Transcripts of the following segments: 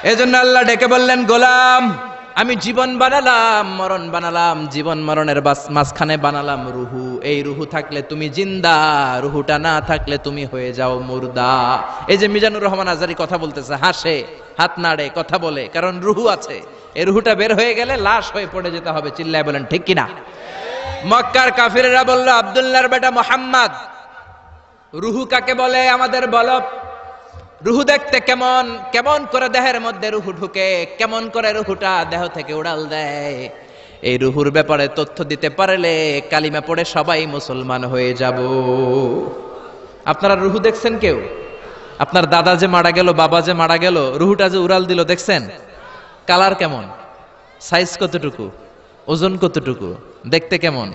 এজন্য আল্লাহ ডেকে বললেন, গোলাম আমি জীবন বানালাম, মরণ বানালাম, জীবন মরণের মাঝখানে বানালাম রুহু। এই রুহু থাকলে তুমি জিন্দা, রুহুটা না থাকলে তুমি হয়ে যাও মুর্দা। এই যে মিজানুর রহমান আজারি কথা বলতেছে, হাসে, হাত নাড়ে, কথা বলে, কারণ রুহু আছে। এই রুহুটা বের হয়ে গেলে লাশ হয়ে পড়ে যেতে হবে। চিল্লায় বলেন ঠিক কিনা? মক্কার কাফিররা বলল, আব্দুল্লাহর বেটা মুহাম্মদ, রুহু কাকে বলে আমাদের বলো। রুহু দেখতে কেমন, কেমন করে দেহের মধ্যে রুহু ঢুকে, কেমন করে রুহুটা দেহ থেকে উড়াল দেয়। এই রুহুর ব্যাপারে তথ্য দিতে পারলে কালিমা পড়ে সবাই মুসলমান হয়ে যাব। আপনারা রুহু দেখছেন কেউ? আপনার দাদা যে মারা গেল, বাবা যে মারা গেল, রুহুটা যে উড়াল দিল, দেখছেন? কালার কেমন, সাইজ কতটুকু, ওজন কতটুকু, দেখতে কেমন?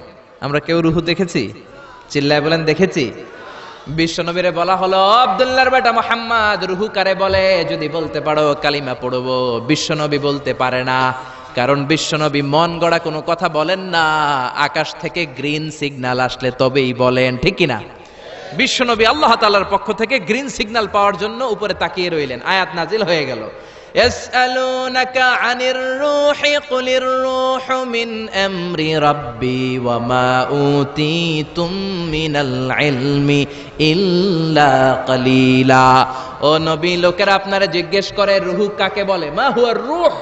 আমরা কেউ রুহু দেখেছি? চিল্লায় বলেন দেখেছি। বিশ্বনবীরে বলা হলো, আব্দুল্লাহর বেটা মুহাম্মদ, রুহু কারে বলে যদি বলতে পারো কালিমা পড়বো। বিশ্বনবী বলতে পারে না, কারণ বিশ্বনবী মন গড়া কোনো কথা বলেন না। আকাশ থেকে গ্রিন সিগন্যাল আসলে তবেই বলেন, ঠিক কিনা? বিশ্বনবী আল্লাহ তাআলার পক্ষ থেকে গ্রিন সিগন্যাল পাওয়ার জন্য উপরে তাকিয়ে রইলেন, আয়াত নাজিল হয়ে গেল। ইয়াসআলুনাকা আনির রূহি কুলির রূহু মিন আমরি রাব্বি ওয়া মা উতীতুম মিনাল ইলমি ইল্লা কালিলা। ও নবী, লোকেরা আপনারা জিজ্ঞেস করে রূহ কাকে বলে। মা হুয়া রূহ,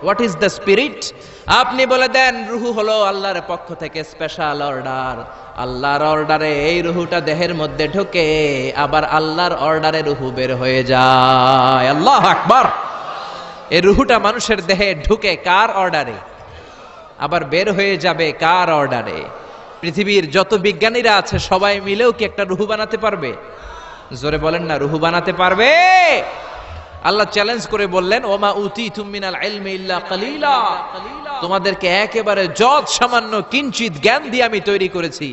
হোয়াট ইজ দ্য স্পিরিট? আপনি বলে দেন রূহ হলো আল্লাহর পক্ষ থেকে স্পেশাল অর্ডার। আল্লাহর অর্ডারে এই রূহটা দেহের মধ্যে ঢোকে, আবার আল্লাহর অর্ডারে রূহ বের হয়ে যায়। আল্লাহু আকবার। এই রূহটা মানুষের দেহে ঢুকে কার অর্ডারে, আবার বের হয়ে যাবে কার অর্ডারে? পৃথিবীর যত বিজ্ঞানীরা আছে সবাই মিলেও কি একটা রূহ বানাতে পারবে? জোরে বলেন না, রূহ বানাতে পারবে? আল্লাহ চ্যালেঞ্জ করে বললেন, ওমা উতীতুম মিনাল ইলমি ইল্লা কালিলা। তোমাদেরকে একেবারে যত সামান্য কিঞ্চিত জ্ঞান দিয়ে আমি তৈরি করেছি,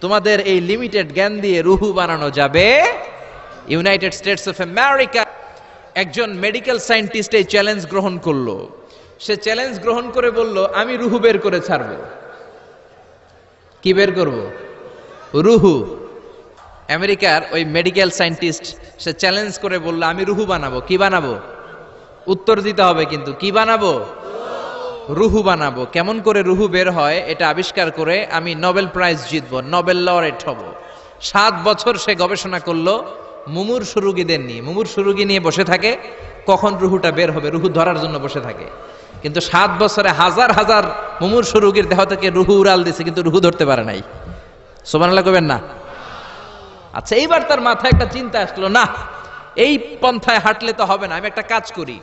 তোমাদের এই লিমিটেড জ্ঞান দিয়ে রূহ বানানো যাবে? ইউনাইটেড স্টেটস অফ আমেরিকা একজন মেডিকেল সায়েন্টিস্ট এই চ্যালেঞ্জ গ্রহণ করলো। সে চ্যালেঞ্জ গ্রহণ করে বলল, আমি রুহু বের করে ছাড়বো। কি বের করব? রুহু। আমেরিকার ওই মেডিকেল সায়েন্টিস্ট সে চ্যালেঞ্জ করে বলল, আমি রুহু বানাবো। কি বানাবো? উত্তর দিতে হবে কিন্তু, কি বানাবো? রুহু বানাবো। কেমন করে রুহু বের হয় এটা আবিষ্কার করে আমি নোবেল প্রাইজ জিতবো, নোবেল লরেট হব। 7 বছর সে গবেষণা করলো মুমূর্ষু রোগীদের নিয়ে। মুমূর্ষু রোগী নিয়ে বসে থাকে, কখন রুহুটা বের হবে, রুহু ধরার জন্য বসে থাকে। কিন্তু 7 বছরে হাজার হাজার মুমূর্ষু রোগীর দেহ থেকে রুহু উড়াল দিছে, কিন্তু রুহু ধরতে পারে নাই। সুবহানাল্লাহ কইবেন না? আচ্ছা, এইবার তার মাথায় একটা চিন্তা আসলো, না এই পন্থায় হাঁটলে তো হবে না, আমি একটা কাজ করি।